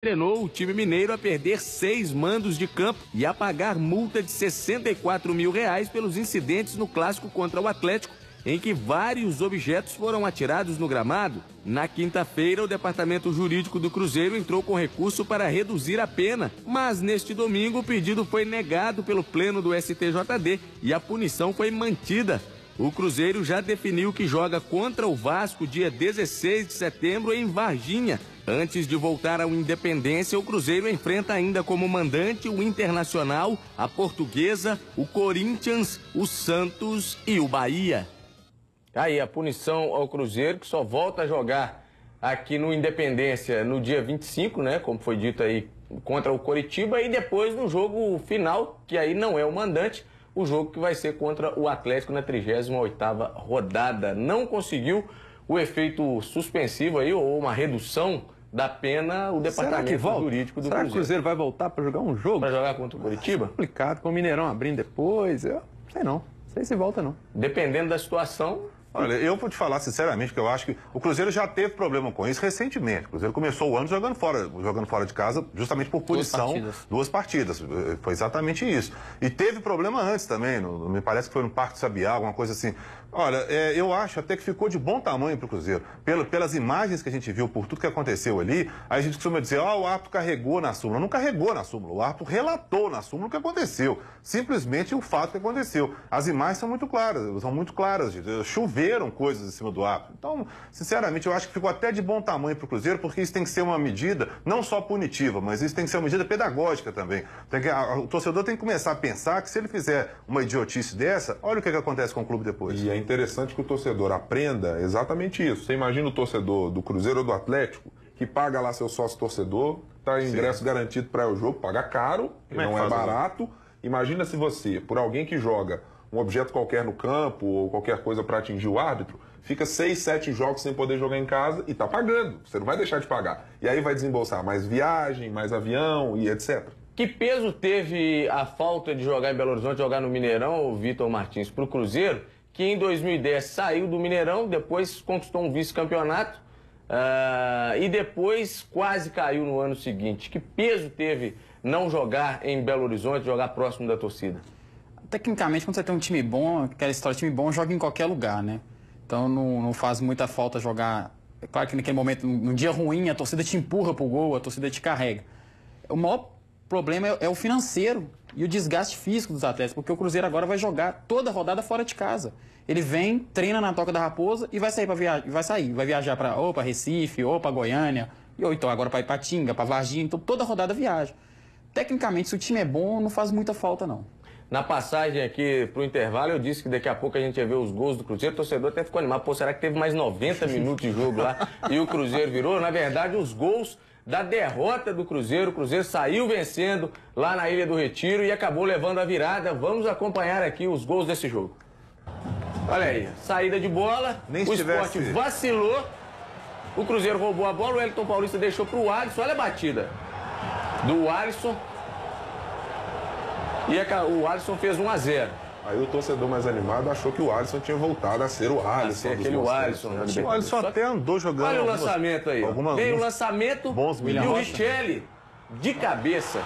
treinou o time mineiro a perder 6 mandos de campo e a pagar multa de R$64 mil pelos incidentes no clássico contra o Atlético, em que vários objetos foram atirados no gramado. Na quinta-feira, o departamento jurídico do Cruzeiro entrou com recurso para reduzir a pena, mas neste domingo o pedido foi negado pelo pleno do STJD e a punição foi mantida. O Cruzeiro já definiu que joga contra o Vasco dia 16 de setembro em Varginha. Antes de voltar ao Independência, o Cruzeiro enfrenta ainda como mandante o Internacional, a Portuguesa, o Corinthians, o Santos e o Bahia. Aí a punição ao Cruzeiro, que só volta a jogar aqui no Independência no dia 25, né, como foi dito aí, contra o Coritiba, e depois no jogo final, que aí não é o mandante, o jogo que vai ser contra o Atlético na 38ª rodada. Não conseguiu o efeito suspensivo aí, ou uma redução da pena, o departamento jurídico do Cruzeiro. Será que o Cruzeiro vai voltar para jogar um jogo? Para jogar contra o Coritiba? É complicado, com o Mineirão abrindo depois, eu sei não. Não sei se volta não. Dependendo da situação... Olha, eu vou te falar sinceramente que eu acho que o Cruzeiro já teve problema com isso recentemente. O Cruzeiro começou o ano jogando fora de casa, justamente por punição. Duas partidas. Foi exatamente isso. E teve problema antes também, me parece que foi no Parque do Sabiá, alguma coisa assim. Olha, eu acho até que ficou de bom tamanho para o Cruzeiro. Pelas imagens que a gente viu, por tudo que aconteceu ali, aí a gente costuma dizer, o árbitro carregou na súmula. Não carregou na súmula, o árbitro relatou na súmula o que aconteceu. Simplesmente o fato que aconteceu. As imagens são muito claras, choveram coisas em cima do árbitro. Então, sinceramente, eu acho que ficou até de bom tamanho para o Cruzeiro, porque isso tem que ser uma medida não só punitiva, mas isso tem que ser uma medida pedagógica também. O torcedor tem que começar a pensar que se ele fizer uma idiotice dessa, olha o que acontece com o clube depois. E é interessante que o torcedor aprenda exatamente isso. Você imagina o torcedor do Cruzeiro ou do Atlético, que paga lá seu sócio torcedor, tá ingresso garantido para o jogo, paga caro, não é barato. Imagina se você, por alguém que joga um objeto qualquer no campo ou qualquer coisa para atingir o árbitro, fica 6, 7 jogos sem poder jogar em casa e tá pagando. Você não vai deixar de pagar. E aí vai desembolsar mais viagem, mais avião e etc. Que peso teve a falta de jogar em Belo Horizonte, jogar no Mineirão, o Vitor Martins, para o Cruzeiro, que em 2010 saiu do Mineirão, depois conquistou um vice-campeonato e depois quase caiu no ano seguinte. Que peso teve não jogar em Belo Horizonte, jogar próximo da torcida? Tecnicamente, quando você tem um time bom, aquela história de time bom, joga em qualquer lugar, né? Então não faz muita falta jogar. É claro que naquele momento, num dia ruim, a torcida te empurra pro gol, a torcida te carrega. O maior problema é o financeiro e o desgaste físico dos atletas, porque o Cruzeiro agora vai jogar toda a rodada fora de casa. Ele vem, treina na Toca da Raposa e vai sair para viajar, vai viajar para Recife, ou para Goiânia, ou então agora para Ipatinga, para Varginha, então toda a rodada viaja. Tecnicamente, se o time é bom, não faz muita falta não. Na passagem aqui pro intervalo, eu disse que daqui a pouco a gente ia ver os gols do Cruzeiro. O torcedor até ficou animado. Pô, será que teve mais 90 minutos de jogo lá e o Cruzeiro virou? Na verdade, os gols da derrota do Cruzeiro. O Cruzeiro saiu vencendo lá na Ilha do Retiro e acabou levando a virada. Vamos acompanhar aqui os gols desse jogo. Olha aí, saída de bola, o Sport vacilou, o Cruzeiro roubou a bola, o Wellington Paulista deixou pro Alisson. Olha a batida do Alisson. E o Alisson fez 1-0. Aí o torcedor mais animado achou que o Alisson tinha voltado a ser o Alisson. O Alisson até andou jogando. Olha o lançamento aí. Veio o lançamento e o Richelli de cabeça.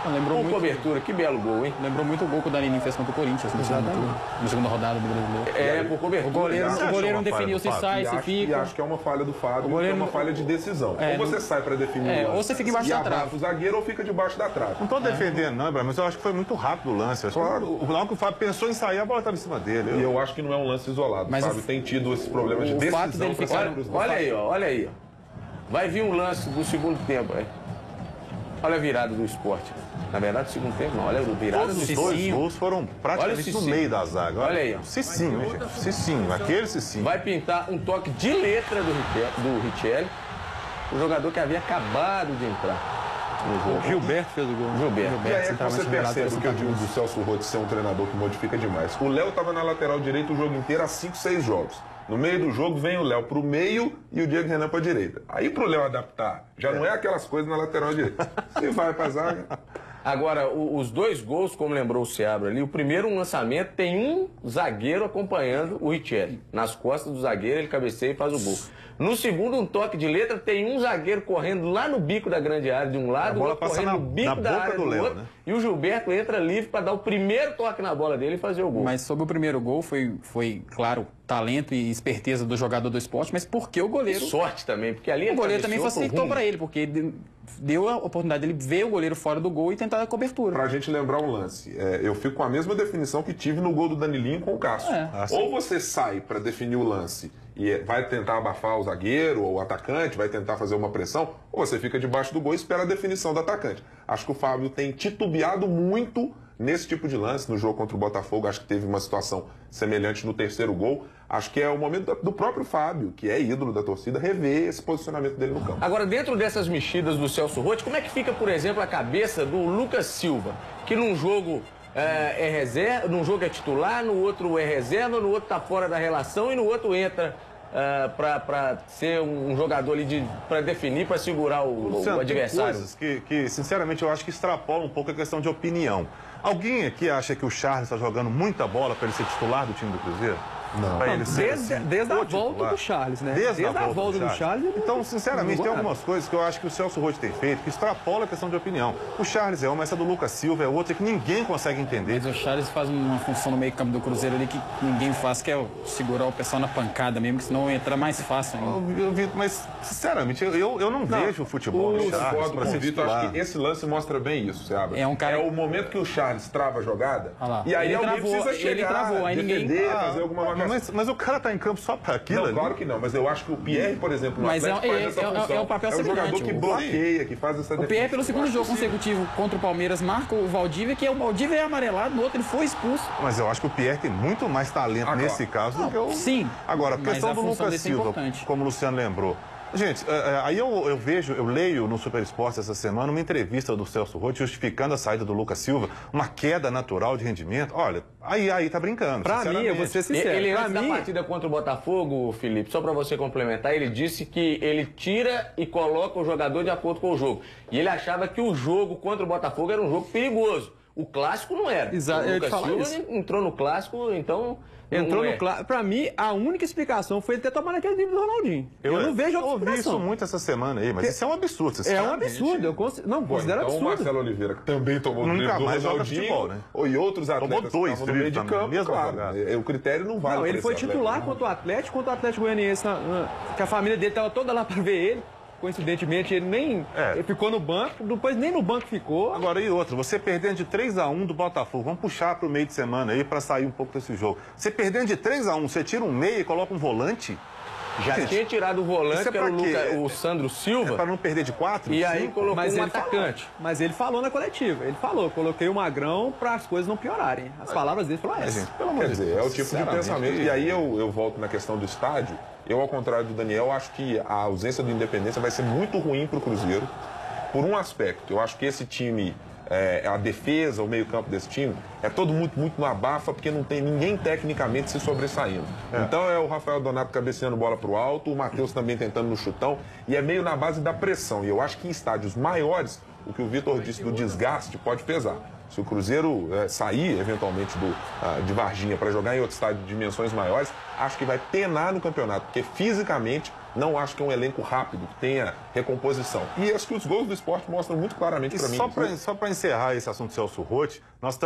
Lembrou com muito, cobertura, que belo gol, hein? Lembrou muito o gol que o Danilinho fez contra o Corinthians na segunda rodada do Brasileiro. Por cobertura. O goleiro não definiu se sai, se fica. E acho que é uma falha do Fábio, é uma falha de decisão. Ou você sai para definir ou você fica embaixo da trave. O zagueiro ou fica debaixo da trave. Não tô defendendo não, Ibrahim, mas eu acho que foi muito rápido o lance. Logo que o Fábio pensou em sair, a bola estava em cima dele. E eu acho que não é um lance isolado. O Fábio tem tido esse problema de decisão. Olha aí, olha aí. Vai vir um lance do segundo tempo. Olha a virada do Sport. Na verdade, o segundo tempo não. Olha a virada do Cicinho. Os dois gols foram praticamente no meio da zaga. Olha aí, ó. Cicinho, gente. Cicinho, aquele Cicinho. Vai pintar um toque de letra do Richelli, o jogador que havia acabado de entrar no jogo. O Gilberto fez o gol. Gilberto. E aí é que você percebe o que eu digo do Celso Roth ser um treinador que modifica demais. O Léo estava na lateral direita o jogo inteiro há 5, 6 jogos. No meio do jogo vem o Léo pro meio e o Diego Renan pra direita. Aí pro Léo adaptar, já não é aquelas coisas na lateral direita. Você vai pra zaga. Agora, os dois gols, como lembrou o Seabra ali, o primeiro um lançamento tem um zagueiro acompanhando o Richelli. Nas costas do zagueiro ele cabeceia e faz o gol. No segundo, um toque de letra, tem um zagueiro correndo lá no bico da grande área de um lado, o outro correndo no bico da área do outro, né? E o Gilberto entra livre para dar o primeiro toque na bola dele e fazer o gol. Mas sobre o primeiro gol, foi claro, talento e esperteza do jogador do Sport, mas porque o goleiro... E sorte também, porque ali... O goleiro também facilitou para ele, porque deu a oportunidade dele ver o goleiro fora do gol e tentar a cobertura. Pra gente lembrar um lance, eu fico com a mesma definição que tive no gol do Danilinho com o Cássio. Ou você sai para definir o lance e vai tentar abafar o zagueiro ou o atacante, vai tentar fazer uma pressão, ou você fica debaixo do gol e espera a definição do atacante. Acho que o Fábio tem titubeado muito nesse tipo de lance no jogo contra o Botafogo. Acho que teve uma situação semelhante no terceiro gol. Acho que é o momento do próprio Fábio, que é ídolo da torcida, rever esse posicionamento dele no campo. Agora, dentro dessas mexidas do Celso Roth, como é que fica, por exemplo, a cabeça do Lucas Silva, que num jogo é reserva, num jogo é titular, no outro é reserva, no outro tá fora da relação e no outro entra para ser um jogador ali para definir, para segurar o adversário? Tem coisas que, sinceramente, eu acho que extrapolam um pouco a questão de opinião. Alguém aqui acha que o Charles está jogando muita bola para ele ser titular do time do Cruzeiro? Não. Desde a volta do Charles, né? Desde a volta do Charles. Então, sinceramente, tem algumas coisas que eu acho que o Celso Roth tem feito que extrapola a questão de opinião. O Charles é uma, essa do Lucas Silva é outra que ninguém consegue entender. Mas o Charles faz uma função no meio campo do Cruzeiro ali que ninguém faz, que é segurar o pessoal na pancada mesmo, que senão entra mais fácil ainda. Mas, sinceramente, eu não vejo o futebol do Charles para ser titular. Acho que esse lance mostra bem isso, Seabra. É o momento que o Charles trava a jogada, e aí alguém precisa chegar, ele travou, aí defender, fazer alguma marcação. Mas o cara tá em campo só para aquilo? Não, claro que não, mas eu acho que o Pierre, por exemplo, no Atlético faz essa função. É um papel semelhante. É um jogador que bloqueia, que faz essa defesa. O Pierre, pelo segundo jogo consecutivo contra o Palmeiras, marca o Valdívia, que o Valdívia é amarelado, no outro ele foi expulso. Mas eu acho que o Pierre tem muito mais talento nesse caso do que o... Sim. Agora, a questão do Lucas Silva, como o Luciano lembrou. Gente, aí eu leio no Super Esporte essa semana uma entrevista do Celso Roth justificando a saída do Lucas Silva, uma queda natural de rendimento. Olha, aí tá brincando. Pra mim, eu vou ser sincero. Ele antes da partida contra o Botafogo, Felipe, só pra você complementar, ele disse que ele tira e coloca o jogador de acordo com o jogo. E ele achava que o jogo contra o Botafogo era um jogo perigoso. O clássico não era. Exato. O Lucas Silva entrou no clássico, então... Entrou no clássico. Pra mim, a única explicação foi ele ter tomado aquele drible do Ronaldinho. Eu não vejo outra explicação. Eu ouvi isso muito essa semana aí, mas isso é um absurdo. É um absurdo. Eu considero absurdo. O Marcelo Oliveira, que também tomou o drible do Ronaldinho, né? E outros atletas tomou 2 no meio de campo, claro. O critério não vale. Não, ele foi titular contra o Atlético Goianiense, que a família dele estava toda lá pra ver ele. Coincidentemente, ele nem ele ficou no banco, depois nem no banco ficou. Agora, e outro, você perdendo de 3-1 do Botafogo, vamos puxar para o meio de semana aí para sair um pouco desse jogo. Você perdendo de 3-1, você tira um meia e coloca um volante? Já tinha tirado o volante, que era o Sandro Silva. Para não perder de 4? E aí colocou um atacante. Mas ele falou na coletiva, ele falou, coloquei o Magrão para as coisas não piorarem. As palavras dele foram essas. Quer dizer, é o tipo de pensamento. E aí eu volto na questão do estádio. Eu, ao contrário do Daniel, acho que a ausência do Independência vai ser muito ruim para o Cruzeiro. Por um aspecto, eu acho que esse time, a defesa, o meio-campo desse time, é todo muito no abafa, porque não tem ninguém tecnicamente se sobressaindo. Então é o Rafael Donato cabeceando bola para o alto, o Matheus também tentando no chutão, e é meio na base da pressão. E eu acho que em estádios maiores, o que o Vitor disse do desgaste pode pesar. Se o Cruzeiro sair, eventualmente, de Varginha para jogar em outro estádio de dimensões maiores, acho que vai penar no campeonato, porque fisicamente não acho que é um elenco rápido, que tenha recomposição. E acho que os gols do Sport mostram muito claramente para mim. Só para encerrar esse assunto do Celso Roth, nós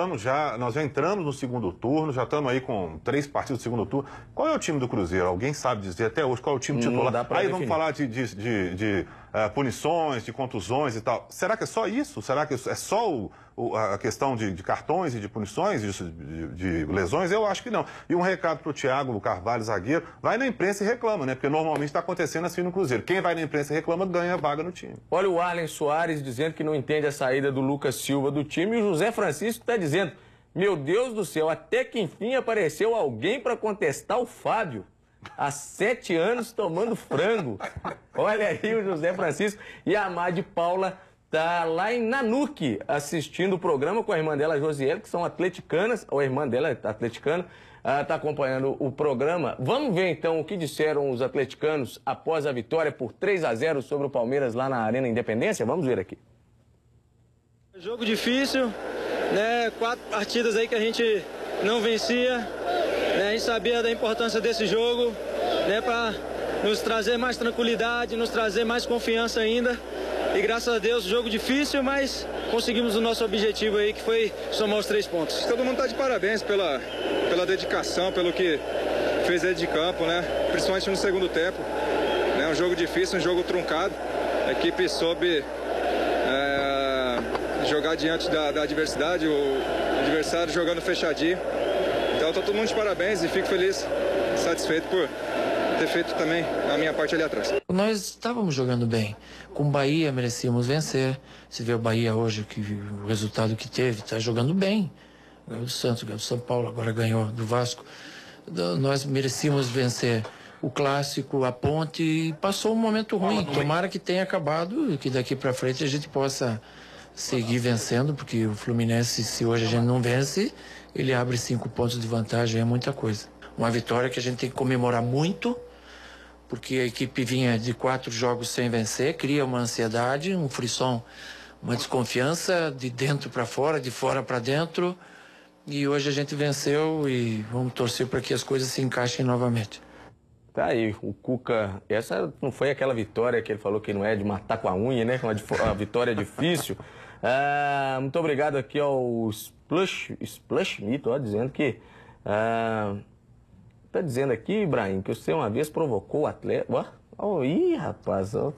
já entramos no segundo turno, já estamos aí com 3 partidos do segundo turno. Qual é o time do Cruzeiro? Alguém sabe dizer até hoje qual é o time titular? Aí vamos falar de punições, de contusões e tal. Será que é só isso? Será que é só a questão de cartões e de punições, de lesões? Eu acho que não. E um recado para o Thiago Carvalho, zagueiro, vai na imprensa e reclama, né? Porque normalmente está acontecendo assim no Cruzeiro. Quem vai na imprensa e reclama ganha vaga no time. Olha o Arlen Soares dizendo que não entende a saída do Lucas Silva do time, e o José Francisco está dizendo, meu Deus do céu, até que enfim apareceu alguém para contestar o Fábio. Há 7 anos tomando frango. Olha aí o José Francisco. E a Amade Paula está lá em Nanuque assistindo o programa com a irmã dela, Josiele, que são atleticanas. Ou a irmã dela é atleticana, está acompanhando o programa. Vamos ver então o que disseram os atleticanos após a vitória por 3-0 sobre o Palmeiras lá na Arena Independência. Vamos ver aqui. Jogo difícil, né? 4 partidas aí que a gente não vencia. A gente sabia da importância desse jogo, né, para nos trazer mais tranquilidade, nos trazer mais confiança ainda. E graças a Deus, jogo difícil, mas conseguimos o nosso objetivo aí, que foi somar os 3 pontos. Todo mundo está de parabéns pela dedicação, pelo que fez dentro de campo, né? Principalmente no segundo tempo. Né? Um jogo difícil, um jogo truncado. A equipe soube jogar diante da adversidade, o adversário jogando fechadinho. Então, estou todo mundo de parabéns e fico feliz, satisfeito por ter feito também a minha parte ali atrás. Nós estávamos jogando bem. Com o Bahia merecíamos vencer. Se vê o Bahia hoje, o resultado que teve, está jogando bem. Ganhou do Santos, ganhou do São Paulo, agora ganhou do Vasco. Nós merecíamos vencer o Clássico, a Ponte, e passou um momento ruim. Tomara que tenha acabado e que daqui para frente a gente possa seguir vencendo, porque o Fluminense, se hoje a gente não vence, ele abre 5 pontos de vantagem, é muita coisa. Uma vitória que a gente tem que comemorar muito, porque a equipe vinha de 4 jogos sem vencer, cria uma ansiedade, um frisson, uma desconfiança de dentro para fora, de fora para dentro. E hoje a gente venceu e vamos torcer para que as coisas se encaixem novamente. Tá aí, o Cuca, essa não foi aquela vitória que ele falou que não é de matar com a unha, né? Uma vitória difícil. Muito obrigado aqui ao Splash Mito, ó, dizendo que... tá dizendo aqui, Ibrahim, que você uma vez provocou o atleta... Ih, rapaz, ó.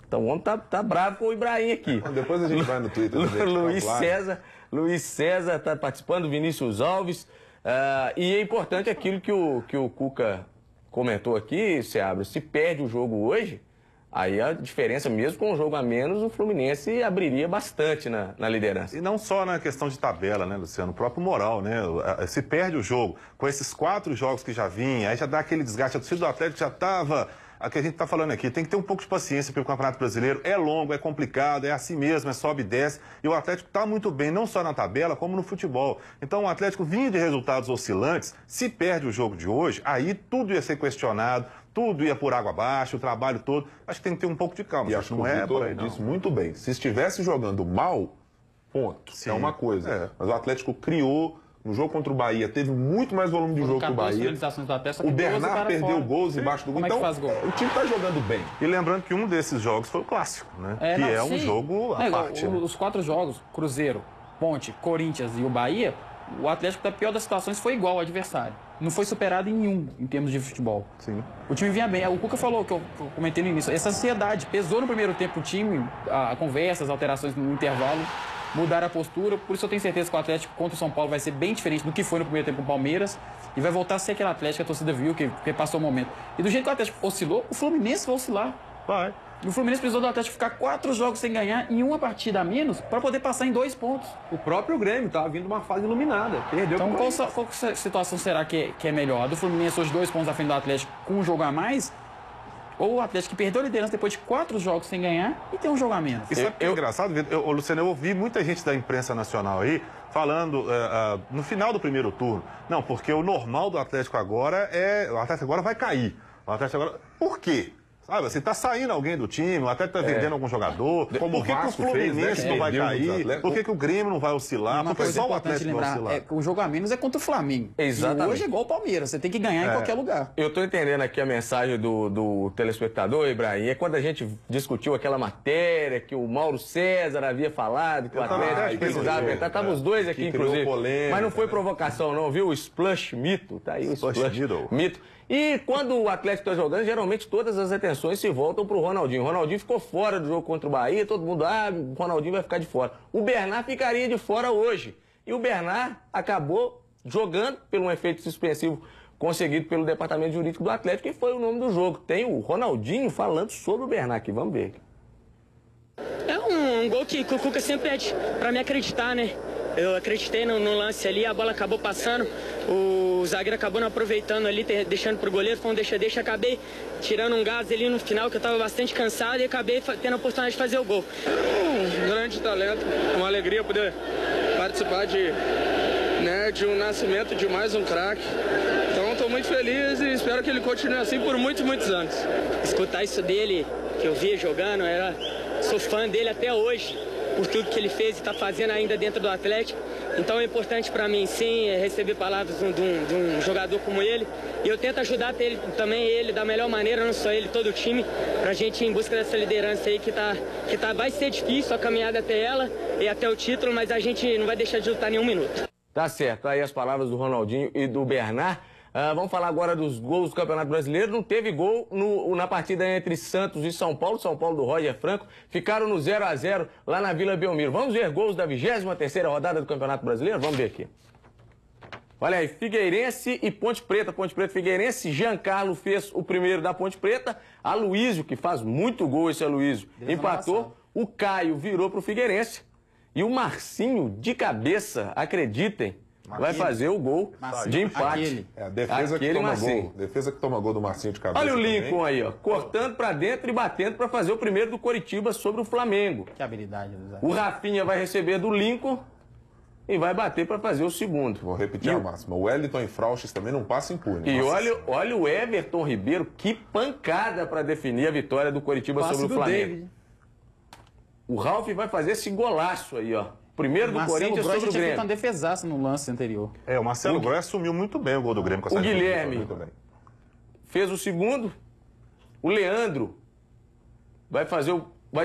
Então o homem tá bravo com o Ibrahim aqui. Depois a gente vai no Twitter. Luiz César está participando, Vinícius Alves. E é importante aquilo que o Cuca comentou aqui, Seabra. Se perde o jogo hoje, aí a diferença, mesmo com um jogo a menos, o Fluminense abriria bastante na liderança. E não só na questão de tabela, né, Luciano? O próprio moral, né? Se perde o jogo, com esses 4 jogos que já vinha, aí já dá aquele desgaste. A torcida do Atlético já estava... A que a gente está falando aqui, tem que ter um pouco de paciência, porque o Campeonato Brasileiro é longo, é complicado, é assim mesmo, é sobe e desce. E o Atlético está muito bem, não só na tabela, como no futebol. Então o Atlético vinha de resultados oscilantes, se perde o jogo de hoje, aí tudo ia ser questionado, tudo ia por água abaixo, o trabalho todo. Acho que tem que ter um pouco de calma. E acho que não é por aí, não. Disse muito bem. Se estivesse jogando mal, ponto. Sim, é uma coisa. É. Mas o Atlético criou... No jogo contra o Bahia, teve muito mais volume de jogo que o Bahia. O Bernard perdeu gols embaixo do gol. Então, o time está jogando bem. E lembrando que um desses jogos foi o Clássico, né? Um jogo à parte. Os 4 jogos, Cruzeiro, Ponte, Corinthians e o Bahia, o Atlético, da pior das situações, foi igual ao adversário. Não foi superado em nenhum, em termos de futebol. Sim. O time vinha bem. O Cuca falou, que eu comentei no início, essa ansiedade pesou no primeiro tempo o time, a conversa, as alterações no intervalo. Mudar a postura, por isso eu tenho certeza que o Atlético contra o São Paulo vai ser bem diferente do que foi no primeiro tempo com o Palmeiras e vai voltar a ser aquele Atlético que a torcida viu, que passou o momento. E do jeito que o Atlético oscilou, o Fluminense vai oscilar. Vai. E o Fluminense precisou do Atlético ficar 4 jogos sem ganhar em uma partida a menos para poder passar em 2 pontos. O próprio Grêmio estava vindo uma fase iluminada, perdeu. Então qual situação será que é melhor? A do Fluminense hoje 2 pontos à frente do Atlético com um jogo a mais? Ou o Atlético que perdeu a liderança depois de 4 jogos sem ganhar e tem um jogo a menos. Isso é engraçado, Luciano, eu ouvi muita gente da imprensa nacional aí falando no final do primeiro turno. Não, porque o normal do Atlético agora o Atlético agora vai cair. O Atlético agora... Por quê? Sabe, assim, tá saindo alguém do time, o Atlético tá vendendo algum jogador. Como por que o Fluminense não vai cair? Por que o Grêmio não vai oscilar? Porque só o Atlético vai oscilar. O jogo a menos é contra o Flamengo. Exatamente. E hoje é igual o Palmeiras, você tem que ganhar em qualquer lugar. Eu tô entendendo aqui a mensagem do telespectador, Ibrahim. É quando a gente discutiu aquela matéria que o Mauro César havia falado, que o Atlético precisava inventar. Estavam os dois aqui, inclusive. Mas não foi provocação, não, viu? O Splash Mito. Tá aí o Splash Mito. E quando o Atlético está jogando, geralmente todas as atenções se voltam para o Ronaldinho. O Ronaldinho ficou fora do jogo contra o Bahia, todo mundo, o Ronaldinho vai ficar de fora. O Bernard ficaria de fora hoje. E o Bernard acabou jogando pelo um efeito suspensivo conseguido pelo departamento jurídico do Atlético, e foi o nome do jogo. Tem o Ronaldinho falando sobre o Bernard aqui, vamos ver. É um gol que o Cuca sempre pede para me acreditar, né? Eu acreditei no lance ali, a bola acabou passando, o zagueiro acabou não aproveitando ali, deixando pro goleiro, foi um deixa-deixa, acabei tirando um gás ali no final, que eu tava bastante cansado, e acabei tendo a oportunidade de fazer o gol. Um grande talento, uma alegria poder participar de um nascimento de mais um craque. Então estou muito feliz e espero que ele continue assim por muitos, muitos anos. Escutar isso dele, que eu via jogando, sou fã dele até hoje. por tudo que ele fez e está fazendo ainda dentro do Atlético. Então é importante para mim, sim, receber palavras de um jogador como ele. E eu tento ajudar também ele da melhor maneira, não só ele, todo o time, para a gente ir em busca dessa liderança aí vai ser difícil a caminhada até ela e até o título, mas a gente não vai deixar de lutar nenhum minuto. Tá certo, aí as palavras do Ronaldinho e do Bernard. Vamos falar agora dos gols do Campeonato Brasileiro. Não teve gol na partida entre Santos e São Paulo do Roger Franco. Ficaram no 0 a 0 lá na Vila Belmiro. Vamos ver gols da 23ª rodada do Campeonato Brasileiro? Vamos ver aqui. Olha aí, Figueirense e Ponte Preta. Ponte Preta e Figueirense. Giancarlo fez o primeiro da Ponte Preta. Aloísio, que faz muito gol esse Aloísio, empatou. O Caio virou pro Figueirense. E o Marcinho, de cabeça, acreditem, vai fazer o gol de empate. É a defesa que toma gol. Defesa que toma gol do Marcinho de cabeça. Olha o Lincoln também. aí, ó, cortando pra dentro e batendo pra fazer o primeiro do Coritiba sobre o Flamengo. Que habilidade, José. O Rafinha vai receber do Lincoln e vai bater pra fazer o segundo. Vou repetir a máxima. O Wellington e Frauches também não passa impune. E olha o Everton Ribeiro, que pancada pra definir a vitória do Coritiba sobre o Flamengo. David. O Ralf vai fazer esse golaço aí, ó. Primeiro do Corinthians sobre o Grêmio. Tinha feito uma defesaça no lance anterior. O Marcelo Gross assumiu muito bem o gol do Grêmio. Com o Guilherme fez o segundo. O Leandro vai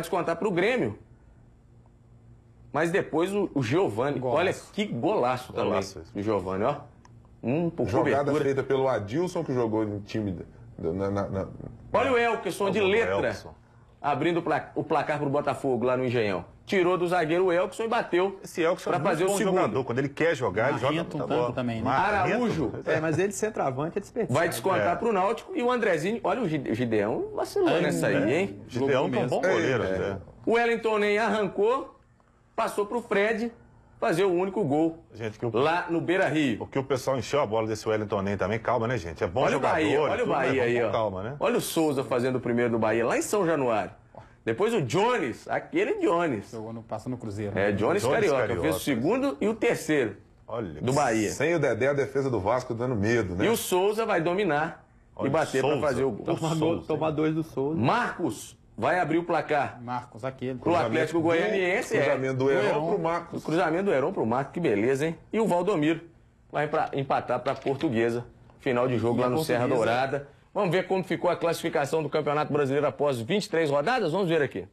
descontar para o Grêmio. Mas depois o Giovani. Olha que golaço também do Giovani, ó. Por jogada feita pelo Adilson, que jogou em time... Olha o Elkerson de letra. Abrindo o placar para o Botafogo lá no Engenhão. Tirou do zagueiro o Elkerson e bateu para fazer o segundo. Jogador. Quando ele quer jogar, ele joga muita bola. Também, né? Araújo. Mas ele centroavante é desperdiçado. Vai descontar para o Náutico. E o Andrezinho, olha o Gideão vacilou nessa aí, hein? Gideão é um bom goleiro. O Wellington nem arrancou, passou para o Fred fazer o único gol lá no Beira-Rio. O que o pessoal encheu a bola desse Wellington nem também, calma, né, gente? É bom jogador. Olha o Bahia aí, ó. Calma, né? Olha o Souza fazendo o primeiro do Bahia, lá em São Januário. Depois o Jones, aquele Jones. Passou no Cruzeiro. Jones Carioca. Fez o segundo e o terceiro do Bahia. Sem o Dedé, a defesa do Vasco dando medo, né? E o Souza vai dominar e bater para fazer o gol. Tomar dois do Souza. Marcos vai abrir o placar. Marcos, aquele. Pro Atlético Goianiense. Cruzamento do Heron pro Marcos. O cruzamento do Heron pro Marcos, que beleza, hein? E o Valdomiro vai empatar para a Portuguesa. Final de jogo lá no Serra Dourada. Vamos ver como ficou a classificação do Campeonato Brasileiro após 23 rodadas? Vamos ver aqui.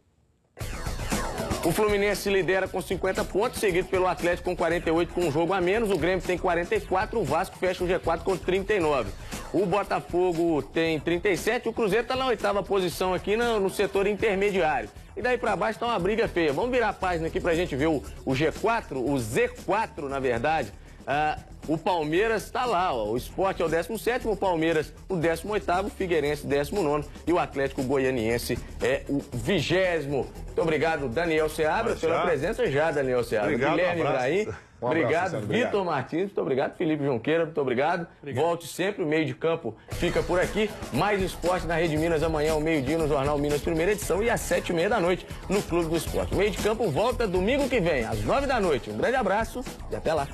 O Fluminense lidera com 50 pontos, seguido pelo Atlético com 48, com um jogo a menos. O Grêmio tem 44, o Vasco fecha o G4 com 39. O Botafogo tem 37, o Cruzeiro está na 8ª posição aqui no setor intermediário. E daí para baixo está uma briga feia. Vamos virar a página aqui para a gente ver o G4, o Z4, na verdade. O Palmeiras está lá, ó. O Sport é o 17º, o Palmeiras o 18º, o Figueirense 19º e o Atlético Goianiense é o 20º. Muito obrigado, Daniel Seabra, pela presença já, Daniel Seabra. Obrigado, Guilherme Ibrahim, obrigado, Vitor Martins, muito obrigado, Felipe Junqueira, muito obrigado. Volte sempre, o meio de campo fica por aqui. Mais esporte na Rede Minas amanhã ao meio-dia no Jornal Minas, primeira edição, e às 7h30 da noite no Clube do Esporte. O meio de campo volta domingo que vem, às 9 da noite. Um grande abraço e até lá.